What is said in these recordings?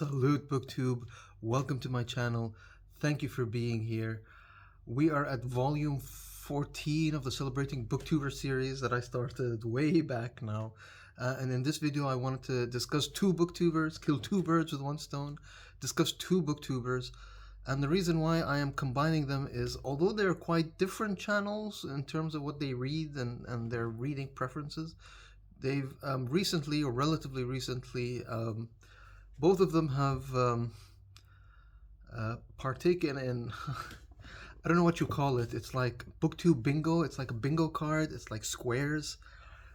Salute BookTube, welcome to my channel. Thank you for being here. We are at volume 14 of the Celebrating Booktuber series that I started way back now. And in this video I wanted to discuss two booktubers, kill two birds with one stone, discuss two booktubers. And the reason why I am combining them is, although they're quite different channels in terms of what they read and their reading preferences, they've recently, or relatively recently, both of them have partaken in, I don't know what you call it. It's like BookTube bingo. It's like a bingo card. It's like squares.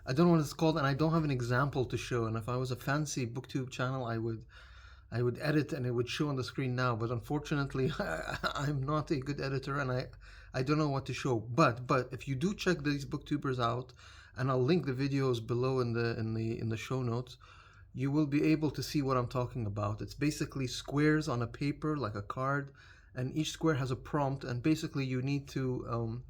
I don't know what it's called, and I don't have an example to show. And if I was a fancy BookTube channel, I would edit and it would show on the screen now. But unfortunately, I'm not a good editor, and I don't know what to show. But if you do check these booktubers out, and I'll link the videos below in the show notes, you will be able to see what I'm talking about. It's basically squares on a paper, like a card, and each square has a prompt, and basically you need to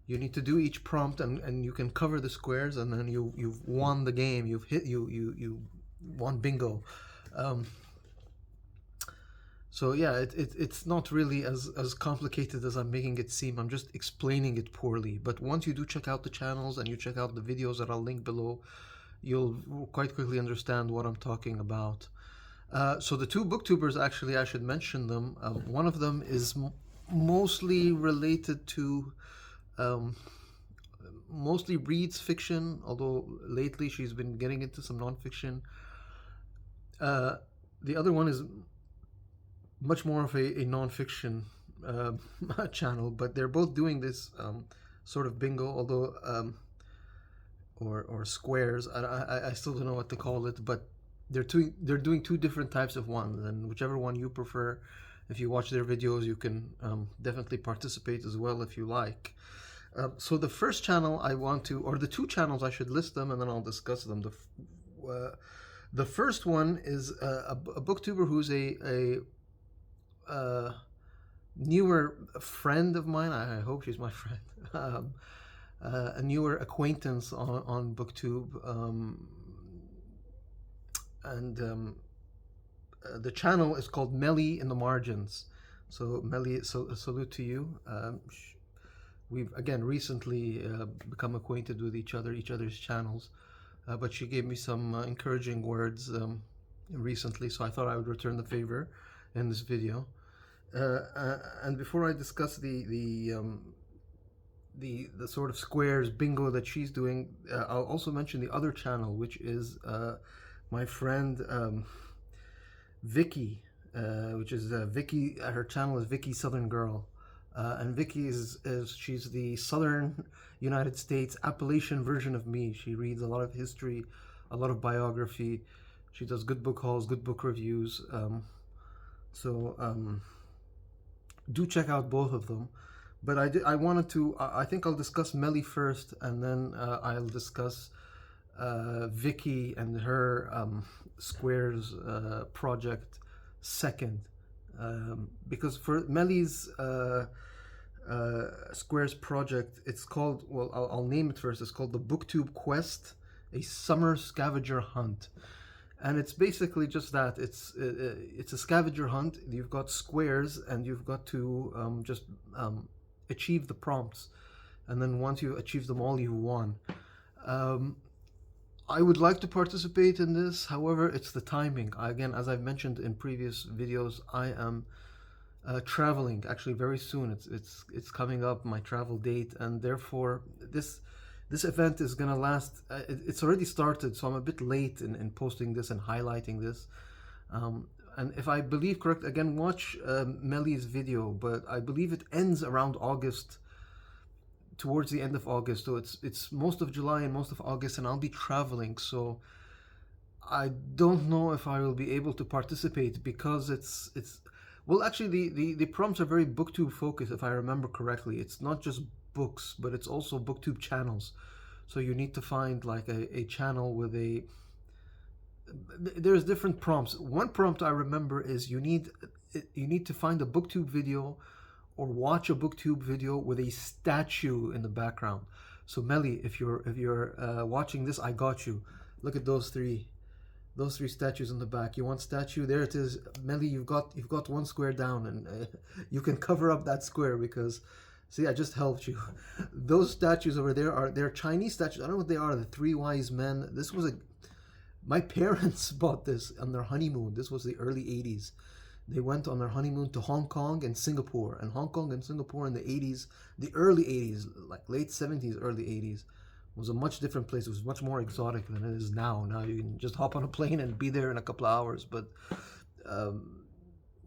do each prompt, and you can cover the squares, and then you've won the game. You won bingo. So yeah, it's not really as complicated as I'm making it seem. I'm just explaining it poorly. But once you do check out the channels and you check out the videos that I'll link below, you'll quite quickly understand what I'm talking about. So the two booktubers, actually, I should mention them. One of them is mostly related to, mostly reads fiction, although lately she's been getting into some nonfiction. The other one is much more of a nonfiction channel, but they're both doing this sort of bingo, although or squares. I still don't know what to call it, but they're doing two different types of ones, and whichever one you prefer, if you watch their videos, you can definitely participate as well if you like. So the first channel I want to, or the two channels, I should list them and then I'll discuss them. The first one is a booktuber who's a newer friend of mine. I hope she's my friend. A newer acquaintance on BookTube, and the channel is called Meli in the Margins. So Meli, salute to you. We've again recently become acquainted with each other's channels, but she gave me some encouraging words recently, so I thought I would return the favor in this video. And before I discuss the sort of squares bingo that she's doing, I'll also mention the other channel, which is my friend Vickie, which is Vickie. Her channel is Vickie Southern Girl, and Vickie she's the Southern United States Appalachian version of me. She reads a lot of history, a lot of biography. She does good book hauls, good book reviews. Do check out both of them. But I wanted to, I think I'll discuss Meli first, and then I'll discuss Vickie and her squares project second. Because for Meli's squares project, it's called, well, I'll name it first. It's called the BookTube Quest, a Summer Scavenger Hunt. And it's basically just that. It's a scavenger hunt. You've got squares, and you've got to just achieve the prompts, and then once you achieve them all, you've won. I would like to participate in this, however, it's the timing. Again, as I've mentioned in previous videos, I am traveling actually very soon. It's coming up, my travel date, and therefore this event is gonna last. It's already started, so I'm a bit late in posting this and highlighting this. And if I believe correct, again, watch Meli's video, but I believe it ends around August, towards the end of August. So it's most of July and most of August, and I'll be traveling. So I don't know if I will be able to participate, because it's well, actually the prompts are very BookTube focused, if I remember correctly. It's not just books, but it's also BookTube channels. So you need to find like a channel with there's different prompts. One prompt I remember is you need to find a BookTube video or watch a BookTube video with a statue in the background. So Meli, if you're watching this, I got you. Look at those three. Those three statues in the back. You want statue? There it is, Meli. You've got one square down, and you can cover up that square because, see, I just helped you. Those statues over there they're Chinese statues. I don't know what they are. The three wise men. This was my parents bought this on their honeymoon. This was the early '80s. They went on their honeymoon to Hong Kong and Singapore. And Hong Kong and Singapore in the '80s, the early '80s, like late '70s, early '80s, was a much different place. It was much more exotic than it is now. Now you can just hop on a plane and be there in a couple of hours. But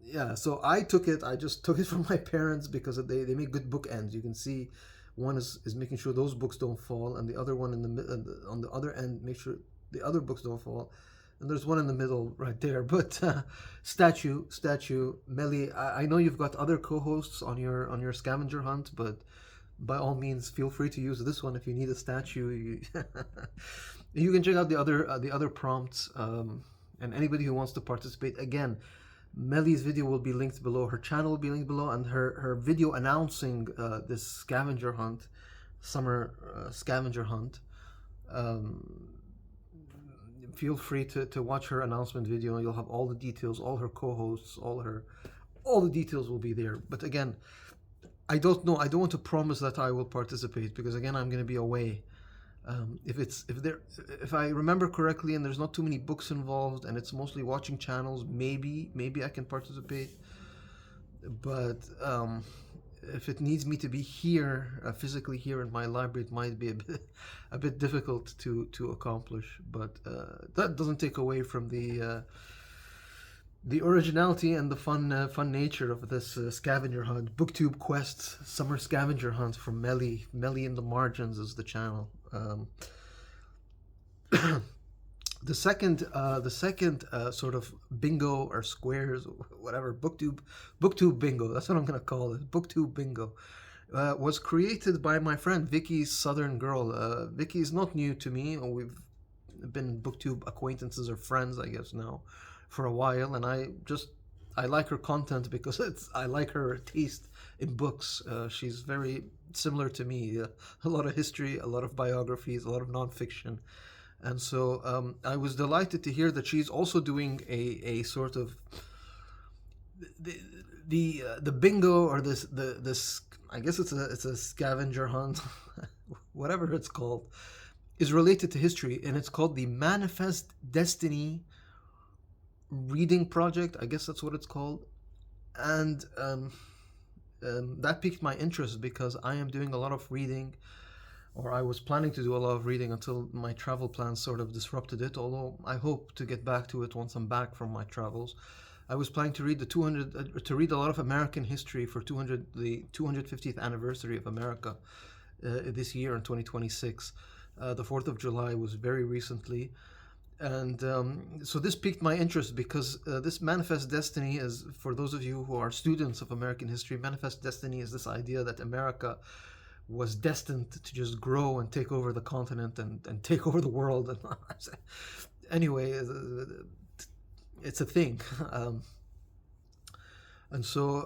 yeah, so I just took it from my parents because they make good bookends. You can see one is making sure those books don't fall, and the other one on the other end make sure the other books don't fall. And there's one in the middle right there. But statue, Meli. I know you've got other co-hosts on your scavenger hunt, but by all means, feel free to use this one if you need a statue. You can check out the other prompts, and anybody who wants to participate. Again, Meli's video will be linked below. Her channel will be linked below, and her video announcing this scavenger hunt, Summer Scavenger Hunt. Feel free to watch her announcement video. You'll have all the details, all her co-hosts, all the details will be there. But again, I don't know. I don't want to promise that I will participate because again, I'm going to be away. If I remember correctly, and there's not too many books involved, and it's mostly watching channels, maybe I can participate. But if it needs me to be here, physically here in my library, it might be a bit difficult to accomplish. But that doesn't take away from the originality and the fun nature of this scavenger hunt. BookTube Quest, Summer Scavenger Hunt from Meli. Meli in the Margins is the channel. The second sort of bingo or squares, whatever, BookTube bingo. That's what I'm gonna call it. BookTube bingo was created by my friend Vickie, Southern Girl. Vickie is not new to me. We've been BookTube acquaintances or friends, I guess now, for a while, and I like her content because I like her taste in books. She's very similar to me. A lot of history, a lot of biographies, a lot of nonfiction. And so I was delighted to hear that she's also doing a sort of the bingo or this I guess it's a scavenger hunt, whatever it's called, is related to history, and it's called the Manifest Destiny Reading Project. I guess that's what it's called, and that piqued my interest because I am doing a lot of reading. Or I was planning to do a lot of reading until my travel plans sort of disrupted it, although I hope to get back to it once I'm back from my travels. I was planning to read to read a lot of American history for the 250th anniversary of America this year in 2026. The 4th of July was very recently. And so this piqued my interest because this Manifest Destiny is, for those of you who are students of American history, Manifest Destiny is this idea that America was destined to just grow and take over the continent and take over the world. And anyway, it's a thing. And so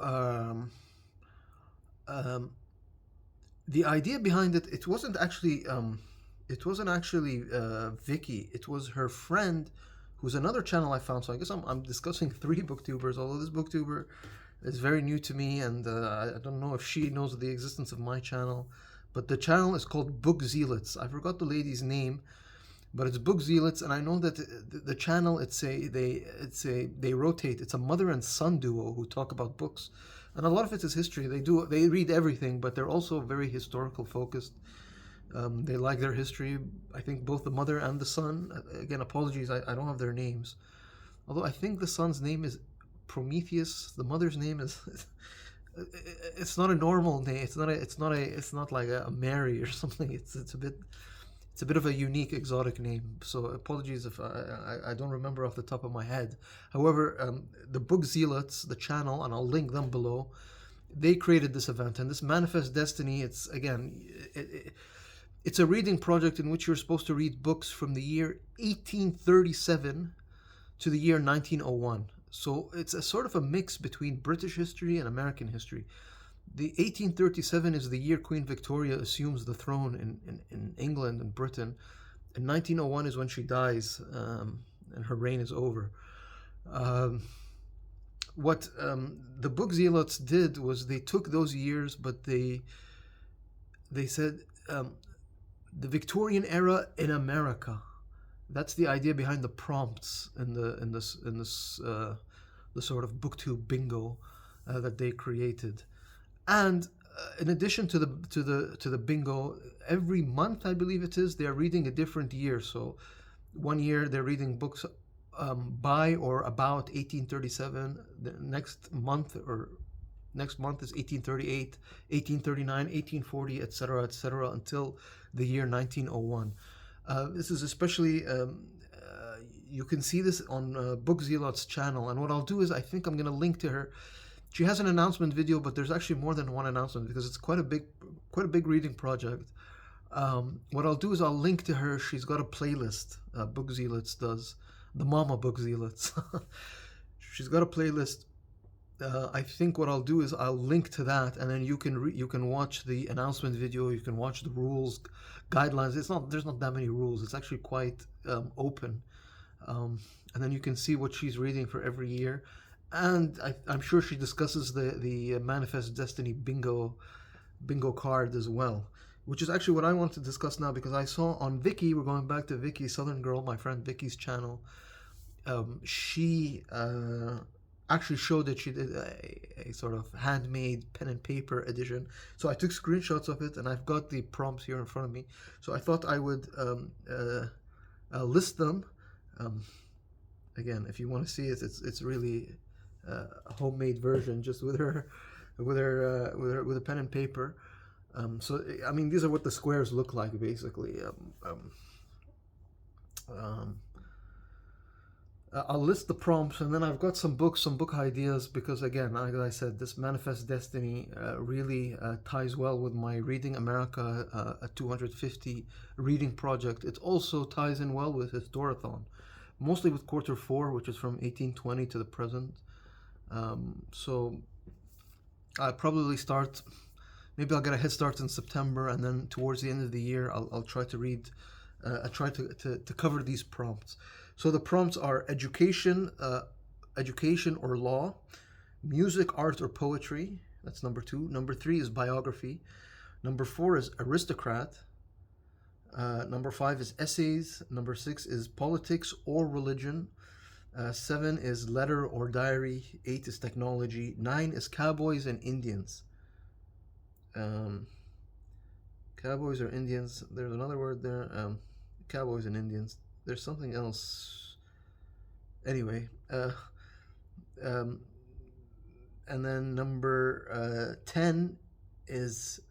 the idea behind it wasn't actually Vickie. It was her friend, who's another channel I found. So I guess I'm discussing 3 booktubers, although this booktuber is very new to me, and I don't know if she knows the existence of my channel, but the channel is called Book Zealots. I forgot the lady's name, but it's Book Zealots, and I know that the channel they rotate. It's a mother and son duo who talk about books, and a lot of it is history. They read everything, but they're also very historical focused. They like their history. I think both the mother and the son. Again, apologies, I don't have their names, although I think the son's name is Prometheus. The mother's name is it's not a normal name. It's not like a Mary or something. It's a bit of a unique, exotic name. So apologies if I don't remember off the top of my head. However, the Book Zealots, the channel, and I'll link them below, they created this event, and this Manifest Destiny. It's again, it's a reading project in which you're supposed to read books from the year 1837 to the year 1901. So it's a sort of a mix between British history and American history. The 1837 is the year Queen Victoria assumes the throne in England and Britain, and 1901 is when she dies. and her reign is over. Um, what the book zealots did was they took those years, but they said the Victorian era in America. That's the idea behind the prompts in this the sort of BookTube bingo that they created. And in addition to the bingo, every month I believe it is, they're reading a different year. So one year they're reading books by or about 1837. The next month is 1838, 1839, 1840, etc., until the year 1901. This is especially you can see this on Book Zealot's channel, and what I'll do is I think I'm going to link to her. She has an announcement video, but there's actually more than one announcement because it's quite a big reading project. What I'll do is I'll link to her. She's got a playlist. Book Zealots does, the Mama Book Zealots. She's got a playlist. I think what I'll do is I'll link to that, and then you can watch the announcement video. You can watch the rules, guidelines. There's not that many rules. It's actually quite open, and then you can see what she's reading for every year. And I'm sure she discusses the Manifest Destiny bingo card as well, which is actually what I want to discuss now, because I saw on Vickie, we're going back to Vickie, Southern Girl, my friend Vickie's channel. She actually showed that she did a sort of handmade pen and paper edition. So I took screenshots of it, and I've got the prompts here in front of me. So I thought I would list them. Again, if you want to see it, it's really a homemade version, just with a pen and paper. So I mean, these are what the squares look like, basically. I'll list the prompts, and then I've got some book ideas, because again, like I said, this Manifest Destiny really ties well with my Reading America a 250 reading project. It also ties in well with Historathon, mostly with quarter 4, which is from 1820 to the present. So I'll probably start, maybe I'll get a head start in September, and then towards the end of the year I'll try to read, I'll try to cover these prompts. So the prompts are education or law, music, art, or poetry. That's number 2. Number 3 is biography. Number 4 is aristocrat. Number 5 is essays. Number 6 is politics or religion. 7 is letter or diary. 8 is technology. 9 is cowboys and Indians. Cowboys or Indians. There's another word there. Cowboys and Indians. There's something else. Anyway, and then number 10 is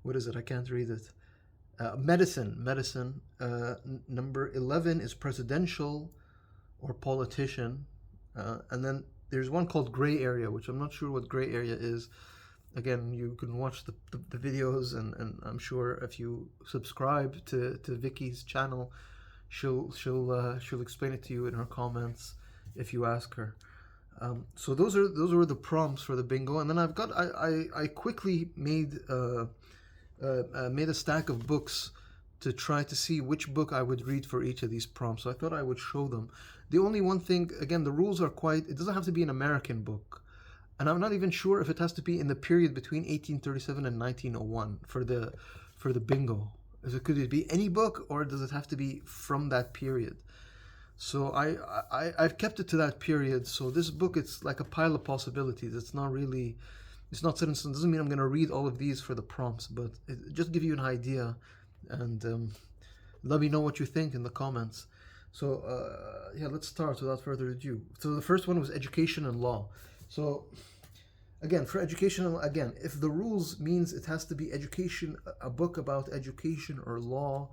what is it? I can't read it. Medicine. Number 11 is presidential or politician, and then there's one called gray area, which I'm not sure what gray area is. Again, you can watch the videos, and I'm sure if you subscribe to Vickie's channel, she'll explain it to you in her comments if you ask her. So those were the prompts for the bingo, and then I quickly made a stack of books to try to see which book I would read for each of these prompts. So I thought I would show them. The only one thing, again, the rules are it doesn't have to be an American book. And I'm not even sure if it has to be in the period between 1837 and 1901 for the bingo. Could it be any book, or does it have to be from that period? So I've kept it to that period. So this book, it's like a pile of possibilities. It's not set in stone. It doesn't mean I'm going to read all of these for the prompts, but just give you an idea, and let me know what you think in the comments. So yeah, let's start without further ado. So the first one was education and law. So again, for education, again, if the rules means it has to be education, a book about education or law,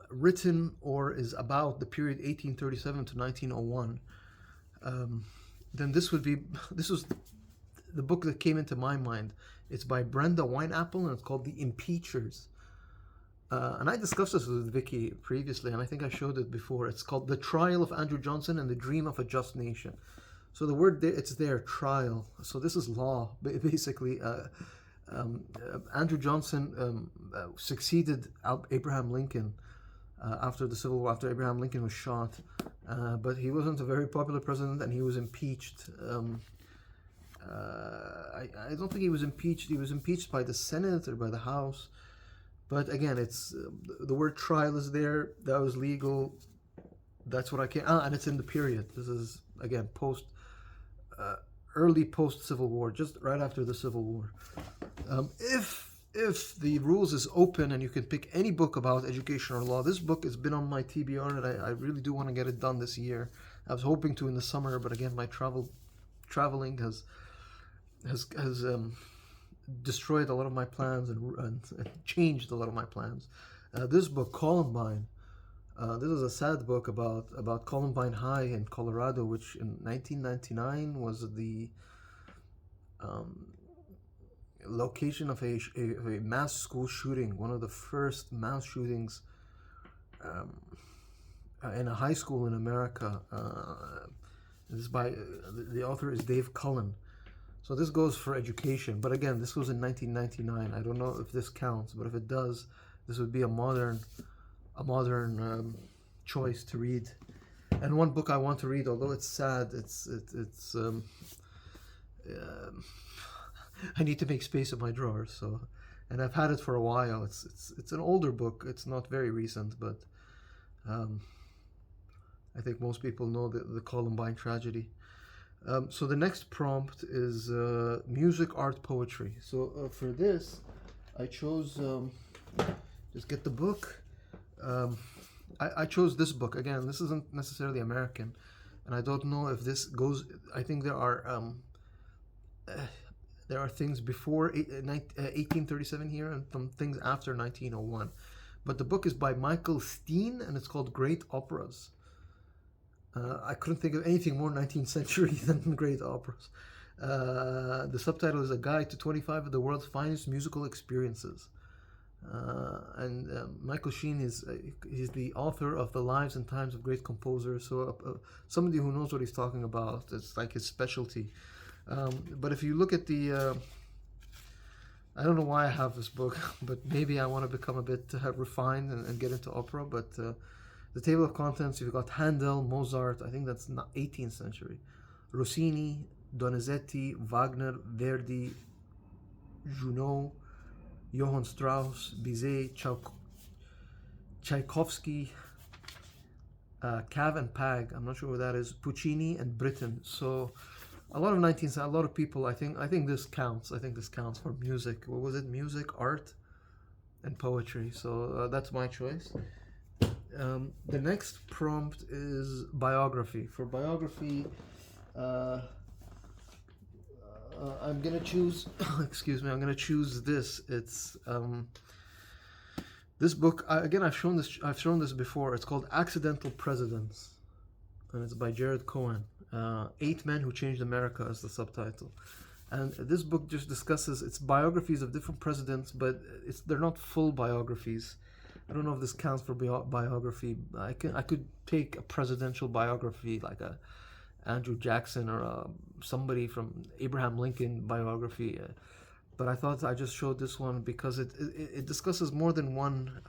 written or is about the period 1837 to 1901, then this was the book that came into my mind. It's by Brenda Wineapple, and it's called The Impeachers. And I discussed this with Vickie previously, and I think I showed it before. It's called The Trial of Andrew Johnson and the Dream of a Just Nation. So the word there, it's there, trial. So this is law, basically. Andrew Johnson succeeded Abraham Lincoln after the Civil War, after Abraham Lincoln was shot. But he wasn't a very popular president, and he was impeached. I don't think he was impeached. He was impeached by the Senate or by the House. But again, it's the word trial is there. That was legal. That's what I can. And it's in the period. This is again early post Civil War, just right after the Civil War. If the rules is open and you can pick any book about education or law, this book has been on my TBR, and I really do want to get it done this year. I was hoping to in the summer, but again, my traveling has destroyed a lot of my plans and changed a lot of my plans. This book, Columbine, this is a sad book about Columbine High in Colorado, which in 1999 was the location of a mass school shooting, one of the first mass shootings in a high school in America. This is by the author is Dave Cullen. So this goes for education, but again, this was in 1999. I don't know if this counts, but if it does, this would be a modern choice to read. And one book I want to read, although it's sad, I need to make space in my drawers. So, and I've had it for a while. It's an older book. It's not very recent, but I think most people know the Columbine tragedy. So the next prompt is music, art, poetry. So for this, I chose, just get the book. I chose this book. Again, this isn't necessarily American, and I don't know if this goes, I think there are things before 1837 here and some things after 1901. But the book is by Michael Steen, and it's called Great Operas. I couldn't think of anything more 19th century than great operas. The subtitle is A Guide to 25 of the World's Finest Musical Experiences. Michael Sheen he's the author of The Lives and Times of Great Composers, so somebody who knows what he's talking about. It's like his specialty. But if you look at the, I don't know why I have this book, but maybe I want to become a bit refined and get into opera. But the table of contents, you've got Handel, Mozart, I think that's not 18th century, Rossini, Donizetti, Wagner, Verdi, Gounod, Johann Strauss, Bizet, Tchaikovsky, Cav and Pag, I'm not sure what that is, Puccini, and Britten. So a lot of 19th, a lot of people, I think this counts. I think this counts for music. What was it? Music, art, and poetry. So that's my choice. The next prompt is biography. For biography, I'm gonna choose. Excuse me. I'm gonna choose this. It's this book. Again, I've shown this before. It's called Accidental Presidents, and it's by Jared Cohen. 8 Men Who Changed America is the subtitle. And this book just discusses, it's biographies of different presidents, but they're not full biographies. I don't know if this counts for biography. I could take a presidential biography like a Andrew Jackson or somebody from Abraham Lincoln biography. But I thought I just showed this one because it discusses more than one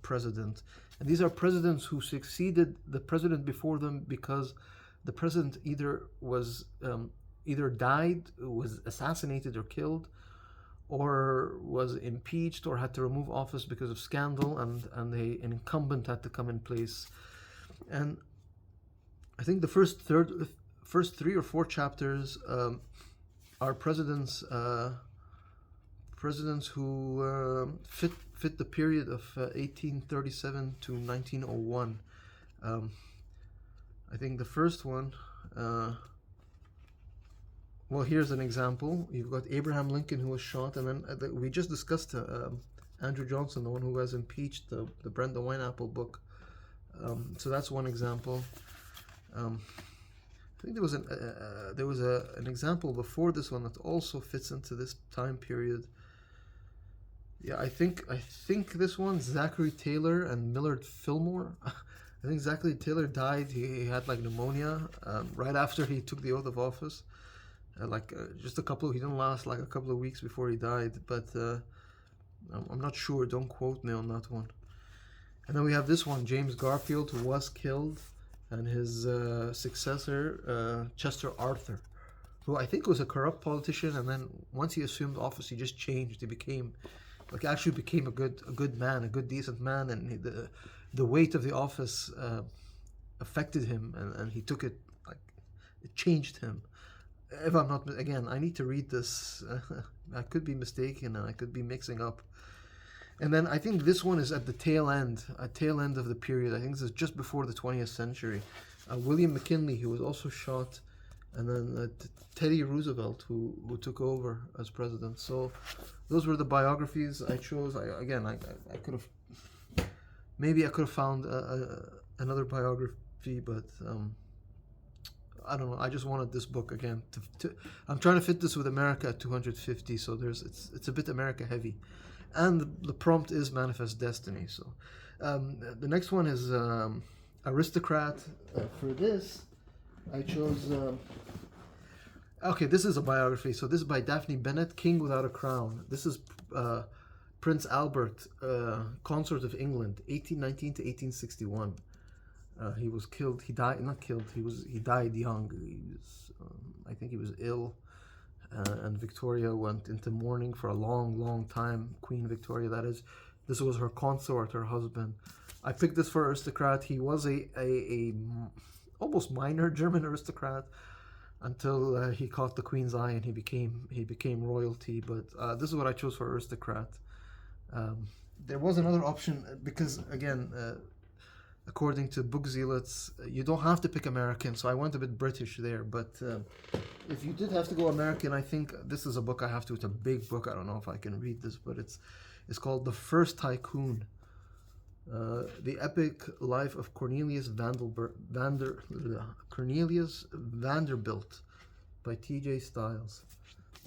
president. And these are presidents who succeeded the president before them because the president either died, was assassinated or killed, or was impeached or had to remove office because of scandal, and an incumbent had to come in place. And I think the first 3 or 4 chapters are presidents who fit the period of 1837 to 1901. I think the first one, well, here's an example. You've got Abraham Lincoln, who was shot, and then we just discussed Andrew Johnson, the one who was impeached, the Brenda Wineapple book. So that's one example. I think there was an example before this one that also fits into this time period. Yeah, I think this one, Zachary Taylor and Millard Fillmore. I think Zachary Taylor died. He had like pneumonia right after he took the oath of office. He didn't last like a couple of weeks before he died. But I'm not sure. Don't quote me on that one. And then we have this one, James Garfield, who was killed, and his successor, Chester Arthur, who I think was a corrupt politician, and then once he assumed office, he just changed. He became, like, actually became a good man, a good, decent man, and the weight of the office affected him, and he took it, like, it changed him. If I'm not, again, I need to read this. I could be mistaken, and I could be mixing up. And then I think this one is at the tail end of the period. I think this is just before the 20th century. William McKinley, who was also shot, and then Teddy Roosevelt, who took over as president. So those were the biographies I chose. I could have, maybe I could have found another biography, but I don't know. I just wanted this book again. I'm trying to fit this with America at 250, so it's a bit America heavy. And the prompt is Manifest Destiny. So the next one is Aristocrat. For this, I chose... okay, this is a biography. So this is by Daphne Bennett, King Without a Crown. This is Prince Albert, Consort of England, 1819 to 1861. He was killed. He died, not killed. He died young. I think he was ill. And Victoria went into mourning for a long time. Queen Victoria, that is. This was her consort, her husband. I picked this for Aristocrat. He was a almost minor German aristocrat until he caught the Queen's eye and he became royalty. But this is what I chose for Aristocrat. There was another option because, again, according to book zealots, you don't have to pick American, so I went a bit British there. But if you did have to go American, I think this is a book I have to. It's a big book. I don't know if I can read this, but it's called The First Tycoon. The Epic Life of Cornelius Vanderbilt by T.J. Stiles.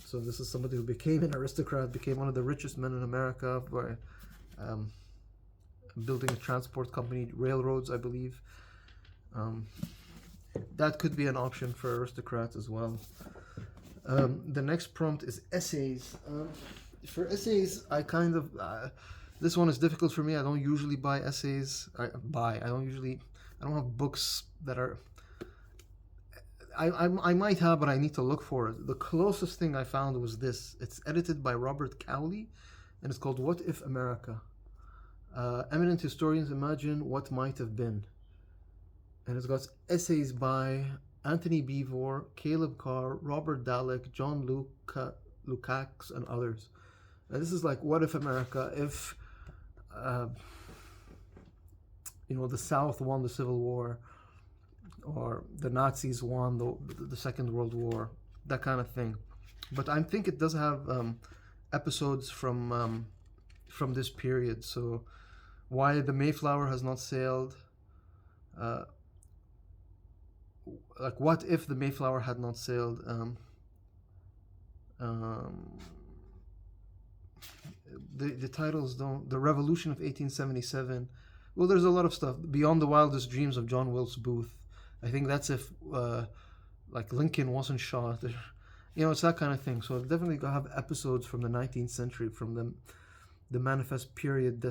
So this is somebody who became an aristocrat, became one of the richest men in America by building a transport company, railroads, I believe. That could be an option for aristocrats as well. The next prompt is essays. For essays, I kind of... this one is difficult for me. I don't usually buy essays. I don't have books that are... I might have, but I need to look for it. The closest thing I found was this. It's edited by Robert Cowley, and it's called What If America? Eminent historians imagine what might have been. And it's got essays by Anthony Beevor, Caleb Carr, Robert Dallek, John Lukács, and others. And this is like, what if America, if the South won the Civil War, or the Nazis won the Second World War, that kind of thing. But I think it does have episodes from this period. So why the Mayflower has not sailed, like what if the Mayflower had not sailed, the titles don't, the Revolution of 1877, well, there's a lot of stuff. Beyond the Wildest Dreams of John Wilkes Booth, I think that's if like Lincoln wasn't shot, it's that kind of thing. So I've definitely got to have episodes from the 19th century, from the Manifest period,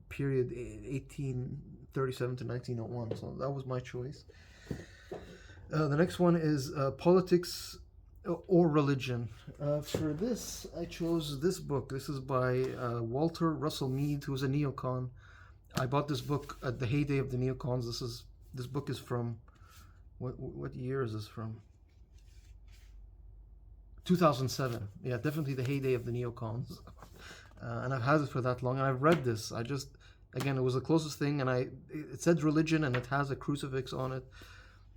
period 1837 to 1901. So that was my choice. The next one is Politics or Religion. For this, I chose this book. This is by Walter Russell Mead, who's a neocon. I bought this book at the heyday of the neocons. This book is from, what year is this from? 2007. Yeah, definitely the heyday of the neocons. And I've had it for that long, and I've read this. Again, it was the closest thing, and it said religion, and it has a crucifix on it.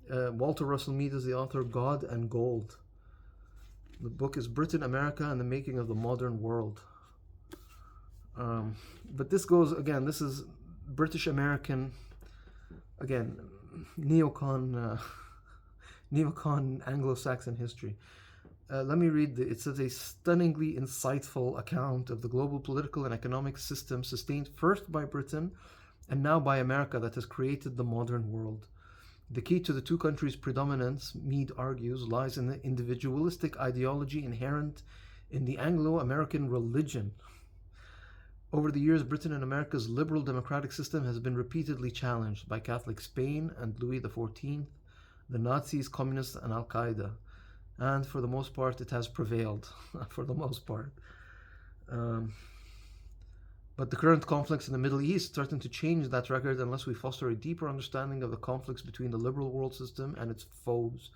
Walter Russell Mead is the author. God and Gold. The book is Britain, America, and the Making of the Modern World. But this goes, again, this is British American, again, neocon Anglo-Saxon history. Let me read it says a stunningly insightful account of the global political and economic system sustained first by Britain and now by America that has created the modern world. The key to the two countries' predominance, Mead argues, lies in the individualistic ideology inherent in the Anglo-American religion. Over the years, Britain and America's liberal democratic system has been repeatedly challenged by Catholic Spain and Louis XIV, the Nazis, communists, and Al Qaeda. And for the most part, it has prevailed. For the most part. But the current conflicts in the Middle East threaten to change that record unless we foster a deeper understanding of the conflicts between the liberal world system and its foes.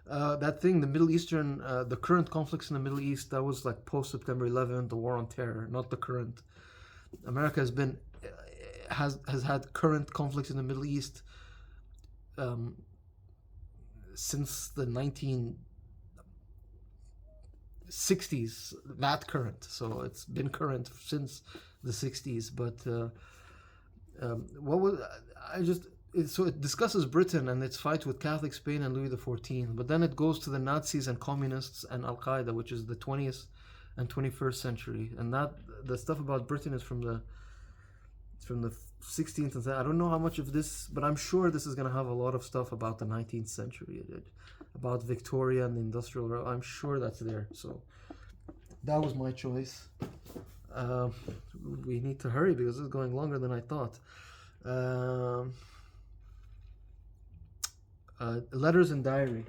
That thing, the Middle Eastern, the current conflicts in the Middle East, that was like post-September 11th, the war on terror, not the current. America has had current conflicts in the Middle East since the 1960s, that current. So it's been current since the 60s. But what was so it discusses Britain and its fight with Catholic Spain and Louis XIV, but then it goes to the Nazis and communists and Al Qaeda, which is the 20th and 21st century, and that the stuff about Britain is from the 16th and I don't know how much of this, but I'm sure this is going to have a lot of stuff about the 19th century, about Victoria and the Industrial Era. I'm sure that's there. So that was my choice. We need to hurry because this is going longer than I thought. Letters and diary.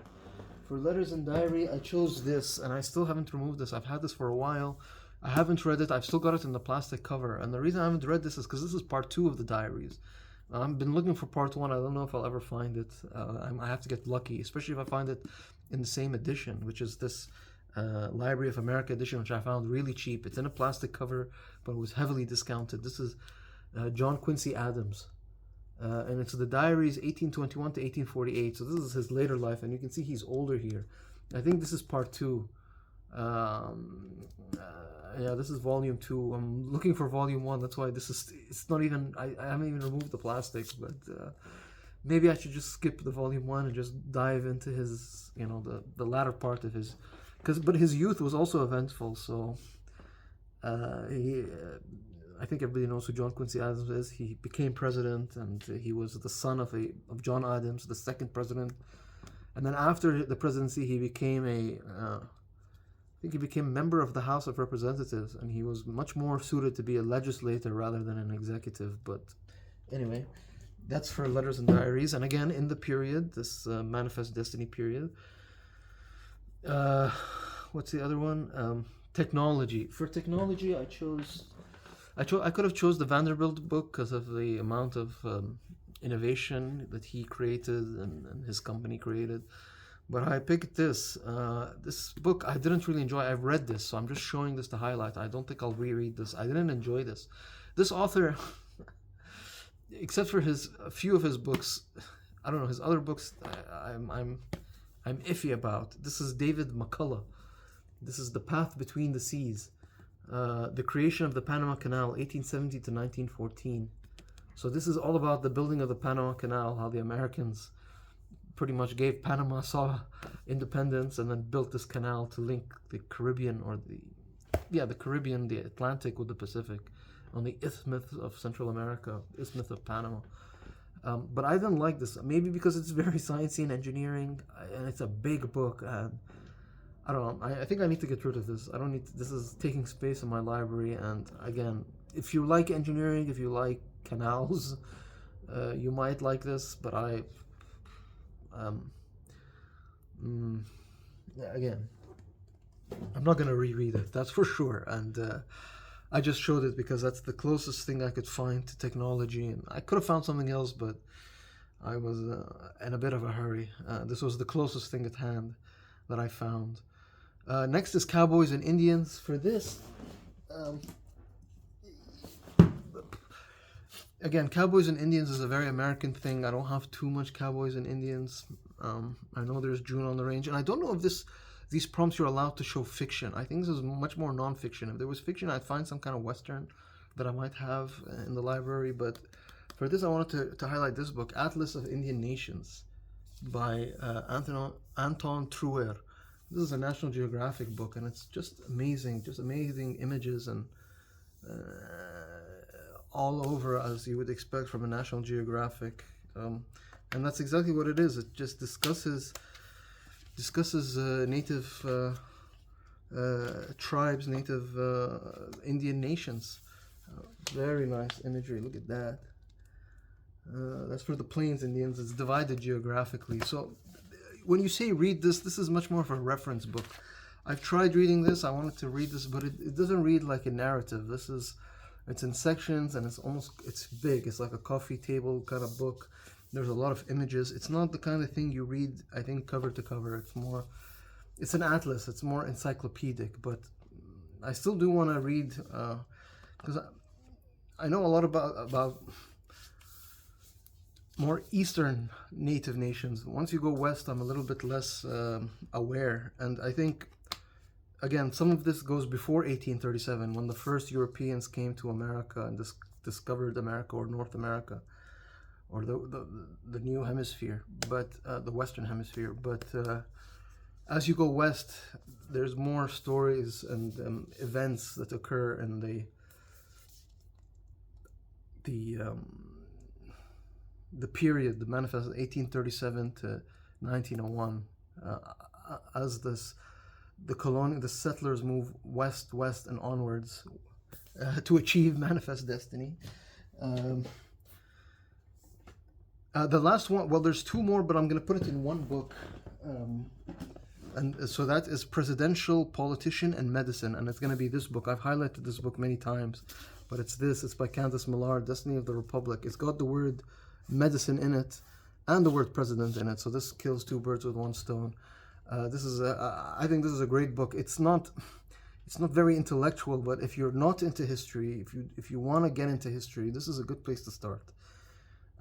For letters and diary, I chose this, and I still haven't removed this. I've had this for a while. I haven't read it. I've still got it in the plastic cover. And the reason I haven't read this is because this is part 2 of the diaries. I've been looking for part 1. I don't know if I'll ever find it. I have to get lucky, especially if I find it in the same edition, which is this Library of America edition, which I found really cheap. It's in a plastic cover, but it was heavily discounted. This is John Quincy Adams. And it's the diaries 1821 to 1848. So this is his later life, and you can see he's older here. I think this is part 2. Yeah, this is volume 2. I'm looking for volume 1. That's why this is. It's not even. I haven't even removed the plastic, but maybe I should just skip the volume 1 and just dive into his, the latter part of his, but his youth was also eventful. So I think everybody knows who John Quincy Adams is. He became president, and he was the son of John Adams, the second president. And then after the presidency, he became a member of the House of Representatives, and he was much more suited to be a legislator rather than an executive. But anyway, that's for letters and diaries. And again, in the period, this Manifest Destiny period. What's the other one? Technology. For technology, I could have chose the Vanderbilt book because of the amount of innovation that he created and his company created. But I picked this. This book I didn't really enjoy. I've read this, so I'm just showing this to highlight. I don't think I'll reread this. I didn't enjoy this. This author, except for a few of his books, I don't know, his other books I'm iffy about. This is David McCullough. This is The Path Between the Seas. The creation of the Panama Canal, 1870 to 1914. So this is all about the building of the Panama Canal, how the Americans pretty much gave Panama, saw independence, and then built this canal to link the Caribbean, the Caribbean, the Atlantic with the Pacific, on the Isthmus of Central America, Isthmus of Panama. But I didn't like this, maybe because it's very sciencey and engineering, and it's a big book, and I don't know. I think I need to get rid of this. I don't need to, this is taking space in my library. And again, if you like engineering, if you like canals, you might like this. But again, I'm not gonna reread it. That's for sure. And I just showed it because that's the closest thing I could find to technology. And I could have found something else, but I was in a bit of a hurry. This was the closest thing at hand that I found. Next is Cowboys and Indians. For this, again, Cowboys and Indians is a very American thing. I don't have too much Cowboys and Indians. I know there's June on the Range, and I don't know if these prompts you're allowed to show fiction. I think this is much more non-fiction. If there was fiction, I'd find some kind of Western that I might have in the library. But for this, I wanted to highlight this book, Atlas of Indian Nations, by Anton Truer. This is a National Geographic book, and it's just amazing images and all over, as you would expect from a National Geographic. And that's exactly what it is. It just discusses native tribes, native Indian nations. Very nice imagery. Look at that. That's for the Plains Indians. It's divided geographically. So when you say read this, this is much more of a reference book. I've tried reading this. I wanted to read this, but it doesn't read like a narrative. It's in sections, and it's big. It's like a coffee table kind of book. There's a lot of images. It's not the kind of thing you read, I think, cover to cover. It's an atlas. It's more encyclopedic, but I still do want to read, because I know a lot about more Eastern native nations. Once you go west, I'm a little bit less aware, and I think, again, some of this goes before 1837, when the first Europeans came to America and discovered America, or North America, or the new hemisphere, but the Western hemisphere. But as you go west, there's more stories and events that occur in the period, the manifest 1837 to 1901, as the settlers move west and onwards to achieve manifest destiny. The last one, well, there's two more, but I'm going to put it in one book. And so that is Presidential, Politician, and Medicine, and it's going to be this book. I've highlighted this book many times, but it's by Candace Millard, Destiny of the Republic. It's got the word medicine in it and the word president in it, so this kills two birds with one stone. I think this is a great book. It's not very intellectual, but if you're not into history, if you want to get into history, this is a good place to start.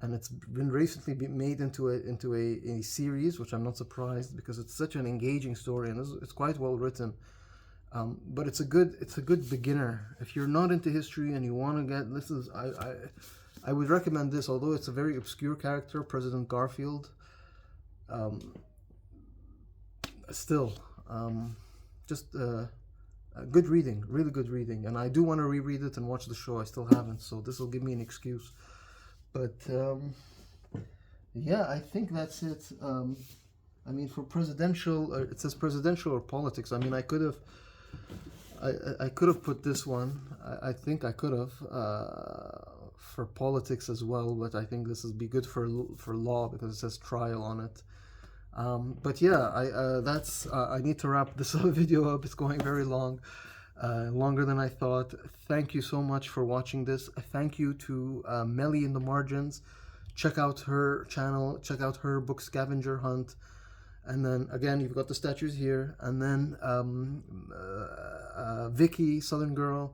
And it's been recently made into a series, which I'm not surprised, because it's such an engaging story, and it's quite well written. But it's a good beginner if you're not into history and you want to get. I would recommend this, although it's a very obscure character, President Garfield. Still, just good reading, really good reading, and I do want to reread it and watch the show. I still haven't, so this will give me an excuse. But yeah, I think that's it. I mean, for presidential, it says presidential or politics. I mean, I could have put this one. I think I could have for politics as well, but I think this would be good for law because it says trial on it. But yeah, I need to wrap this video up. It's going very long. Longer than I thought. Thank you so much for watching this. Thank you to Meli in the margins. Check out her channel. Check out her Book Scavenger Hunt. And then again, you've got the statues here. And then Vickie, Southern Girl.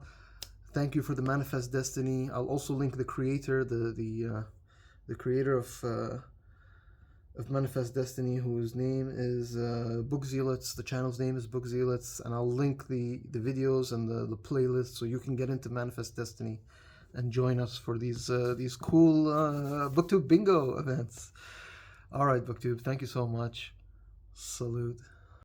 Thank you for the Manifest Destiny. I'll also link the creator, the creator of Manifest Destiny, whose name is Book Zealots. The channel's name is Book Zealots, and I'll link the videos and the playlist so you can get into Manifest Destiny and join us for these cool BookTube bingo events. All right, BookTube, thank you so much. Salute.